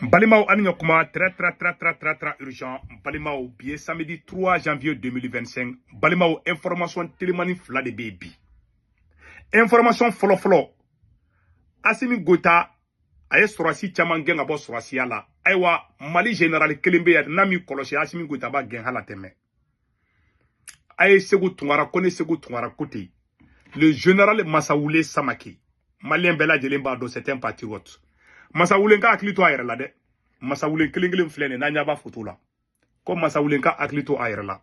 Balimao Anigokuma, très urgent. Balimao, bien samedi 3 janvier 2025. Balimao, information télémanie fla de baby. Information follow. Asimi Gota, aye sorasi chaman gen abo sorasi ala. Aywa, Mali général Kelimbe ya nami kolosi Asimi Gota ba gen halateme. Aye segu tungara kone segu tungara kote. Le général Massaoulé Samaki. Malien Bella Djelimba do c'est un patriote. Massaoulé ka aklito ayre la de. Massaoulé kelinglim flene na nyaba photo la. Comme Massaoulé ka aklito ayre la.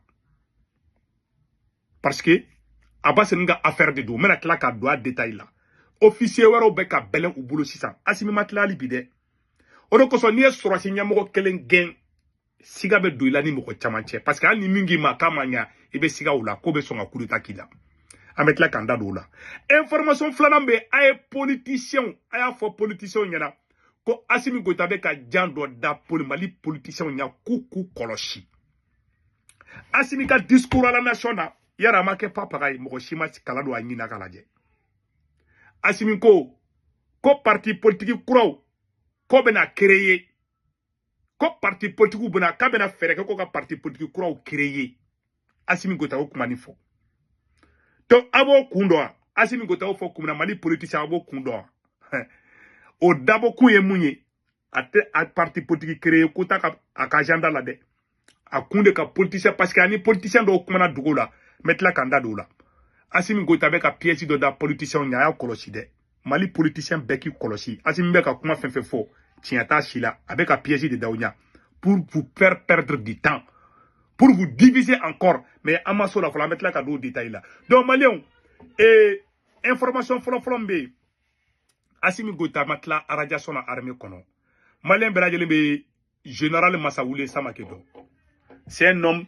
Parce que Abbas nga affaire de do mena kla ka doa détail la. Officier waro be ka belen u bolo sisan. Asimi matla li bide. Ono ko so ni sorasi nyamoko kelen gen siga be do ila ni moko chamanche parce que al ni mingi ma kamanya ibe siga ula ko be songa kuruta kida. Amet la kanda do la. Information flanambe ay politicien ay fo politicien nyana ko Asimi Goita be ka jando da Mali politicien nya kuku koloshi. Asimi ka discours à la nation na yara make papa kay moko shima kalado anyina kalaje. Asimi ko parti politique kuraw ko bena créer ko parti politique bena ka bena fere ko ka parti politique kuraw créer. Asimi Goita ko kuma ni fo. Donc, abo kundo, Asimi Goita fo kumna Mali politicien abo kundo. O dabo kuye munye, a parti politique créé kota ka agenda la de. A kunde ka politicien, parce que ani politicien do kumana dugo la, met la kanda do la. Asimi Goita be ka pièce do da politicien nya ya kolosi de. Mali politicien beki kolosi. Asimi be ka kuma fenfe fo, tiata shila, avec ka pièce de daounya, pour vous faire perdre du temps. Pour vous diviser encore. Mais Amasso la faut la mettre là cadeau détail là. Donc Malion, information flambe. Asimi Goita matla arradiation na armée kono. Malien Beladjelimbe général Massaoulé Samakedo. C'est un homme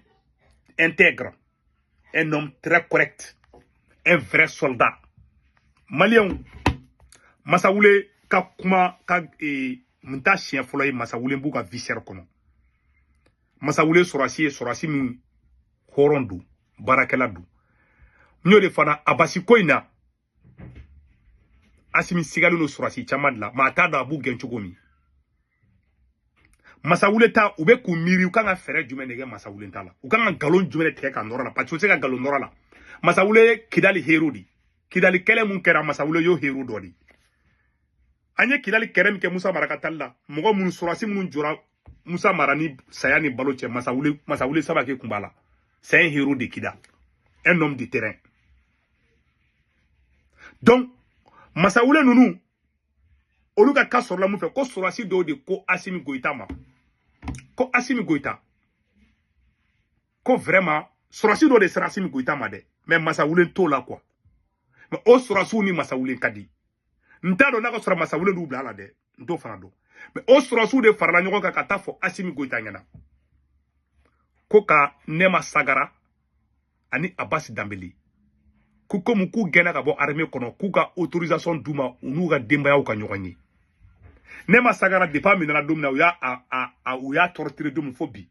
intègre, un homme très correct, un vrai soldat. Malien Massaoulé ka kuma ka mta chien foloy Massaoulé mbuka viscère kono. Massaoulé sorasi mi horondu barakeladu nyo de fana abasi koina Asimi sigalu no sorasi chamadla ma tada abu genchugomi Massaoulé ta ube ku miri ukanga fere jumene ge Massaoulé tala ukanga galon jumene te ka ndora la pacho se ka galon ndora la Massaoulé kidali herodi kidali kele mun kera Massaoulé yo herododi anye kidali kerem ke Musa marakatalla mogo mun sorasi mun jura Musa Marani Sayani Baloche Massaoulé Sabake Kumbala. C'est un héros de Kida. Un homme de terrain. Donc, Massaoulé Nounou, Oluga Kassor la moufe, ko sorasi do de ko Asimi Goita ma. Ko Asimi Goita. Ko vraiment, sorasi do de Asimi Goita ma de. Mais Massaoulé to la quoi. Mais o sorasou ni Massaoulé kadi. Nta do na ko sora Massaoulé du bla la de. Nto fanado. Mais au surasu de farla nyogo ka katafo Asimi Goita nyana. Koka Nema Sagara ani Abbas Dambeli. Kuko muku gena ka bo armée kono kuka autorisation duma unuga demba ya ka nyogoni. Nema Sagara de pas minana domna uya torture dum fobi.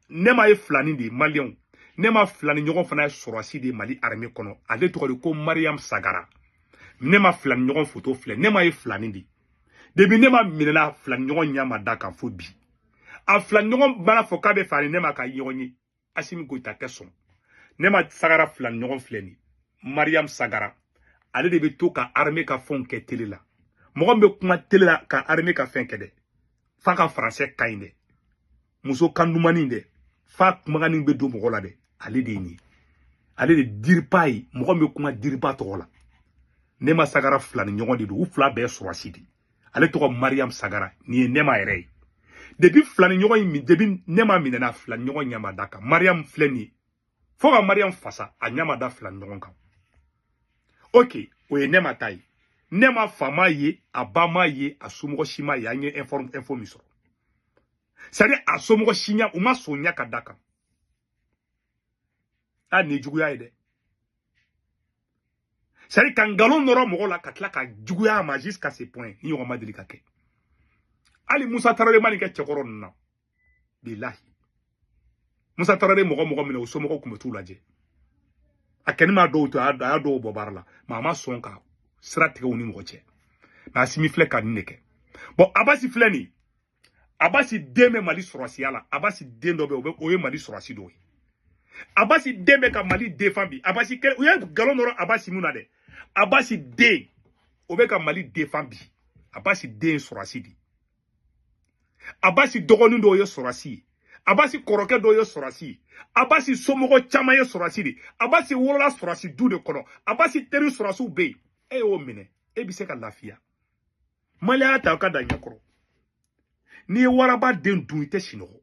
Nema e flani de Malion. Nema flani nyogo fana surasi de Mali armée kono. Ade to ko Mariam Sagara. Nema flani nyogo photo fle. Nema e flani de. Debi nema minena flan nyon nyama daka fobi. A flan nyon bana foka be fani nema ka yoni. Asimi Goita keson. Nema Sagara flan nyon fleni. Mariam Sagara. Ale de be to ka armée ka fon ke tele la. Mogombe kuma tele la ka armée ka fen ke de. Fa ka français kainde. Muso kandumani de. Fa kumagani be do mogola de. Ale de ni. Ale de dirpai. Mogombe kuma dirpa to la. Nema Sagara flan nyon de do. Ou fla be sorasidi. Ale toko Mariam Sagara ni Nema ere. Depuis flani nyogo mi debi Nema minena flani nyogo nyama daka. Mariam fleni. Foga Mariam fasa a nyama da flani nyogo ka. Ok, oye Nema tai. Nema fama ye, abama ye, asumugo shima ye, anye info misoro. C'est-à-dire asumugo shinya uma sonya ka daka. A ne jugu ya ede. C'est-à-dire quand galon nora mogola katla ka juguya ma jusqu'à ce point ni on ma delikake. Ali Moussa Traoré mani ke tchokoro na. Billahi. Moussa Traoré mogo mine o somo ko kumetu laje. Akeni ma do to a do bobarla. Mama sonka stratégie oni mogo che. Na Asimi fle ka neke. Bon Abasi fleni. Abasi deme Mali sorasiya la. Abasi den dobe oye Mali sorasi do. Abasi deme ka Mali défend bi. Abasi ke oye galon noro Abasi muna de. Abasi den obe ka Mali défend bi. Abasi den sorasi di. Abasi dogonu do ye sorasi. Abasi koroke do ye sorasi. Abasi somogo chama ye sorasi di. Abasi wolola sorasi du de kono. Abasi teri sorasi be. E o mine. E bi se ka lafiya. Maliya ta ka da nyakoro. Ni waraba den dun ite sinogo.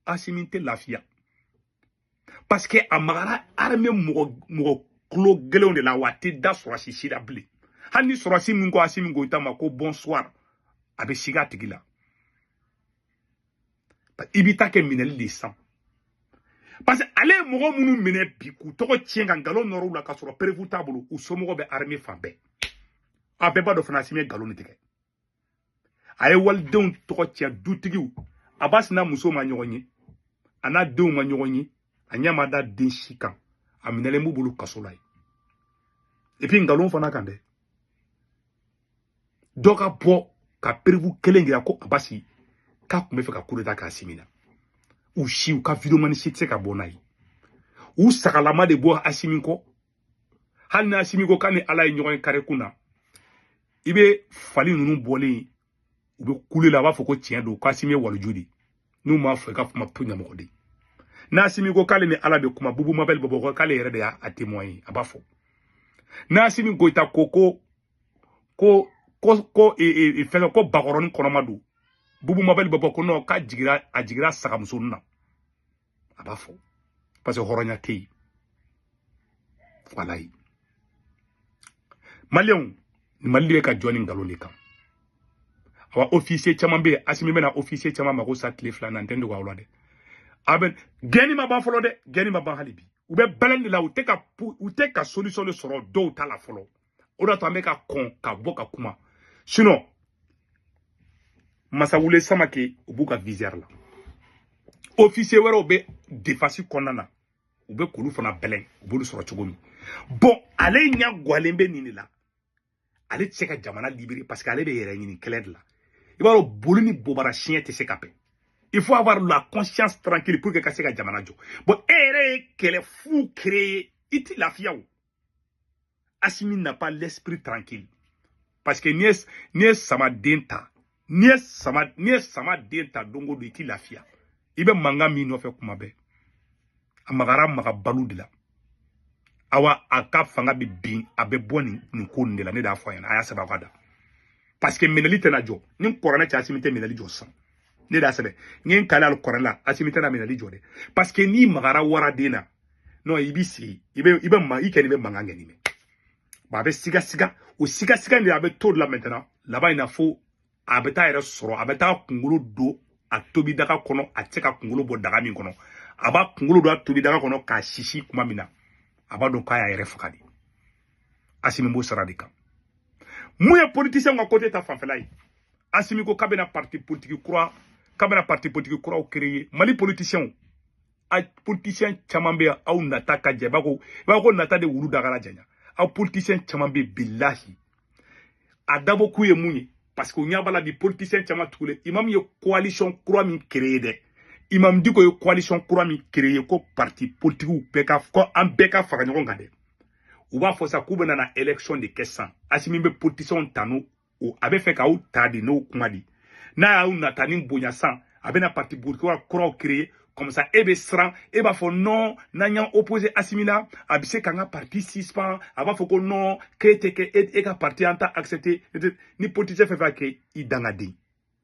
Asimi te lafiya. Parce que amagara arme mogo klo gelon de la wate da sorasi sira bli. Hani sorasi mingo asimi ngo itama ko bonsoir. Abe siga tigila. Ibita ke mineli lisan. Parce que ale mogo munu mine bi ku toko tienga ngalo noro la ka soro prevu tabulu u somogo be arme fambe. Abe ba do fana simi galo ni tike. Aye wal deun toko tia dutigiu. Abas na muso ma nyonyi. Ana deun ma nyonyi. Anyama da den shikan. Aminele mubulu kasolai. Et puis ngalo fana kande. Doka po ka prevu kelengira ko abasi. Ka kume fe ka kureta ka asimina. Ou shi ou ka video mani shit se ka bonai. Ou sakalama de bo asiminko. Hal na asimiko kane ala nyoron kare kuna. Ibe fali nunu bole ube kule la ba foko tien do ka asimi walu judi. Nou ma fe ka fuma punya mo de. Na asimiko kale ne ala be kuma bubu mabel bobo kale yere de a témoigner abafo. Na asimiko ita koko ko fe ko bakoron konomadu. Bubu mabel bobo kono ka jigira sakamuso na. Abafo. Parce que horonya tei. Voilà. Malion ni mali ka joni ngalo le kan. Awa officier chaman be asimi bena officier chaman mako sa tlefla na ntendo wa olade. Aben geni ma ban folo de, geni ma ban halibi. Ou be belen la ou te ka solution le soro do ta la folo. O da to ameka kon ka boka kuma. Sinon masa wule samake ubuka vizier la. Officier wero be defasi konana. Ube kulu fana belen ubulu soro chogomi. Bon, ale nya gwalembe nini la. Ale tseka jamana libéré parce qu'ale be yere nini clair la. Ibaro boluni bobara chien te sekape. Il faut avoir la conscience tranquille pour que kaseka jamana jo. Bon, ere qu'elle est fou créé iti la fiaou. Assimi n'a pas l'esprit tranquille. Parce que nies sama denta. Nies sama denta dongo do iti la fia. Ibe manga mi no fe kumabe. Amagara maga balu de la. Awa aka fanga bi bin abe boni nkoni de la ne da foyana aya seba kwada. Parce que meneli tena jo. Nin korana cha asimite meneli jo san. Ne da sebe. Ngin kala al korana asimite na meneli jo de. Parce que ni magara wara dena. Non ibisi ibe ma ikeni be manga ngeni me. Ba abe siga o siga ni abe to de la maintenant. Là-bas il faut abeta ere soro abeta kungulu do atobi daga kono ateka kungulu bo daga min kono. Aba kungulu do atobi daga kono ka shishi kuma mina. Aba do kaya ere fakadi. Asimi mbo saradika. Mouye politicien à côté ta fanfelai. Asimi ko kabena parti politique croix au créer. Mali politicien chamambe au nata kaje bako nata de wuru dagala janya. Au politicien chamambe billahi. Adabo kuye mouye parce que nyabala di politicien chama toule imam ye coalition croix mi créer de. Imam diko ye coalition croix mi créer ko parti politique ou beka ko an beka faka nyon gade. Ou va fosa koubena na élection de kessan. Asimi be politicien tano ou abe fait ka ou tadi no kumadi. Na ou natanin bonyasan abe na parti bourgeois croix créé comme ça ebe sran eba fo non na nyan opposé asimila abise kanga parti suspend aba fo ko non krete ke e ka parti anta accepter ni politicien fait que idangadi.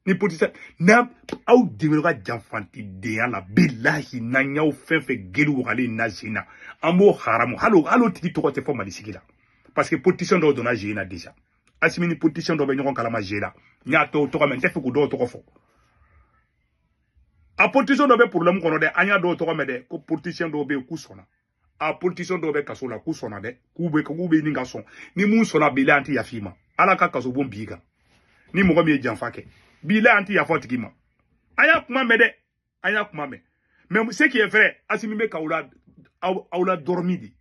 Ni politicien na au demeura janfanti de la billahi na nyaw fefe gelu wale na jina ambo haramu halo tiki to ko te fo malisikila parce que politicien do dona jina déjà asimi ni politicien do be nyon kala ma jela nya to ko men te fe ko do to ko fo a politicien do be problème kono de anya do to ko me de ko politicien do be ku sona a politicien do be kaso la ku sona de ku be ni ngason ni mun sona be anti yafima ala ka kaso bon biga ni mo ko mi janfake bila anti ya fotikima aya kuma me de aya kuma me mais ce qui est vrai asimi me kaula dormidi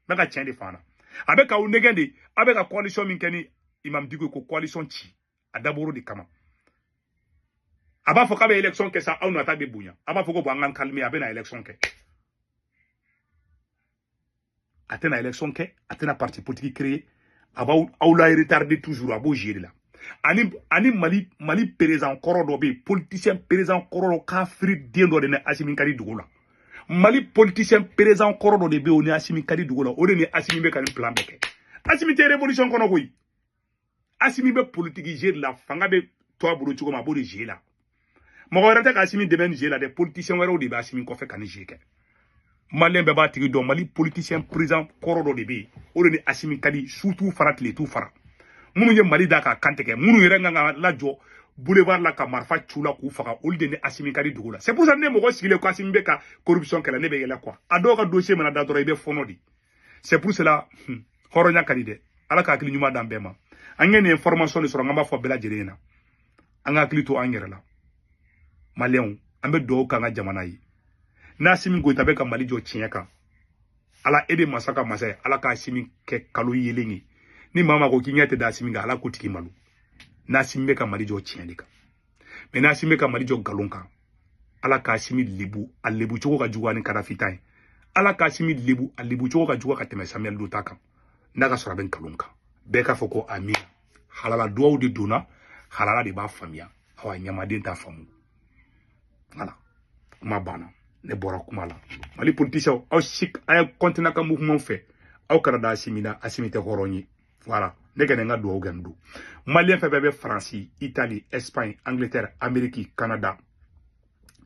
maka tien de fana avec ka unegende avec ka coalition min keni imam digo ko coalition chi adaboro de kama a b'a fɔ k'a bɛ élection kɛ sa aw nata bɛ bonya a b'a fɔ ko bon an k'an calmer a bɛ na élection kɛ a tɛna élection kɛ a tɛna parti politique créer a b'aw la retarder toujours a b'o gérer la ani Mali président kɔrɔ dɔ bɛ yen politicien président kɔrɔ dɔ kafiri den dɔ de ni Asimi Kadi dugu la Mali politicien président kɔrɔ dɔ de bɛ yen o ni Asimi Kadi dugu la o de ni Asimi bɛ ka nin plan bɛɛ kɛ Asimi tɛ révolution kɔnɔ koyi Asimi bɛ politique gérer la fanga bɛ to a bolo cogo min a b'o de gérer la mɔgɔ wɛrɛ tɛ ka Asimi dɛmɛ nin gérer la dɛ politicien wɛrɛw de bɛ Asimi kɔfɛ ka nin gérer kɛ Malien bɛɛ b'a tigi dɔn Mali politicien président kɔrɔ dɔ de bɛ yen o de ni Asimi Kadi su t'u fara tile t'u fara minnu ye Mali da ka kan tigɛ minnu yɛrɛ kan ka lajɔ boulevard la ka marifa cu la k'u faga olu de ni Asimi Kadi dugu la c'est pour ça ne mɔgɔ sigilen ko Asimi bɛ ka corruption kɛlɛ ne bɛ yɛlɛ quoi a dɔw ka dossier mana da dɔrɔn i bɛ fɔnɔ de c'est pour cela hɔrɔnya ka di dɛ Ala ka hakili ɲuman d'an bɛɛ ma an ye nin information de sɔrɔ an b'a fɔ bɛɛ lajɛlen ɲɛna an ka hakili to an yɛrɛ la Maliens an bɛ dugawu k'an ka jamana ye n'a Asimi Goyita bɛ ka Mali jɔ tiɲɛ kan Ala e de masa ka masa ye Ala ka Asimi kɛ kalo yelen ye ni maa ko k'i ɲɛ tɛ da Asimi kan Ala ko tigi malo n'a Asimi bɛ ka Mali jɔ tiɲɛ de kan mais n'a Asimi bɛ ka Mali jɔ nkalon kan Ala ka Asimi lebu a lebu cogo ka jugu ni Kadafi ta ye Ala ka Asimi lebu a lebu cogo ka jugu ka tɛmɛ Samuel Doe ta kan n'a ka sɔrɔ a bɛ nkalon kan bɛɛ k'a fɔ ko amin halala duwawu de donna halala de b'a faamuya awa ɲamaden t'a faamu voilà kuma banna ne bɔra kuma la Mali politicien aw si a ye continue ka mouvement fɛ aw kana da Asimi na Asimi tɛ hɔrɔn ye voilà ne kɛnɛ n ka duwawu kɛ n don Malien fɛn fɛn bɛ Faransi Italie Espagne Angleterre Amérique Canada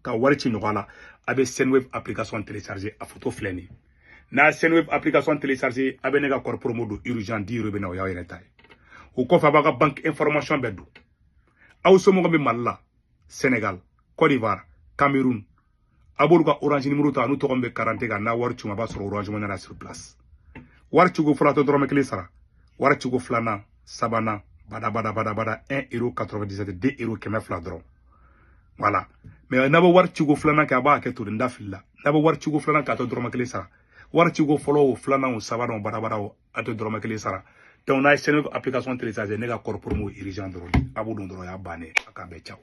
ka wari ci ɲɔgɔn la a bɛ Senwave application télécharger a photo filɛ nin n'a Senwave application télécharger a bɛ ne ka kɔrɔ promo don urgent 10 € bɛ na o y'aw yɛrɛ ta ye o kɔfɛ a b'a ka banque information bɛɛ don aw somɔgɔ bɛ Mali la Sénégal Côte d'Ivoire Cameroun a b'olu ka orange numéro ta n'u tɔgɔ bɛ karante kan n'a wari ci ma b'a sɔrɔ orange money na sur place wari cigo fɔlɔ tɔ dɔrɔmɛ 1 sara wari cigo filanan sabanan bada 1,97 €2 200 dɔrɔn voilà mais n'a bɛ wari cigo filanan kɛ a b'a kɛ to de fili la n'a bɛ wari cigo filanan k'a tɔ dɔrɔmɛ 1 sara wari cigo fɔlɔ o filanan o sabanan o bada o a tɔ dɔrɔmɛ 1 sara donc n'a ye Senwave application télécharger ne ka kɔrɔ promo urgent dɔrɔn a b'o don dɔrɔn o y'a bannen a k'a bɛɛ ciao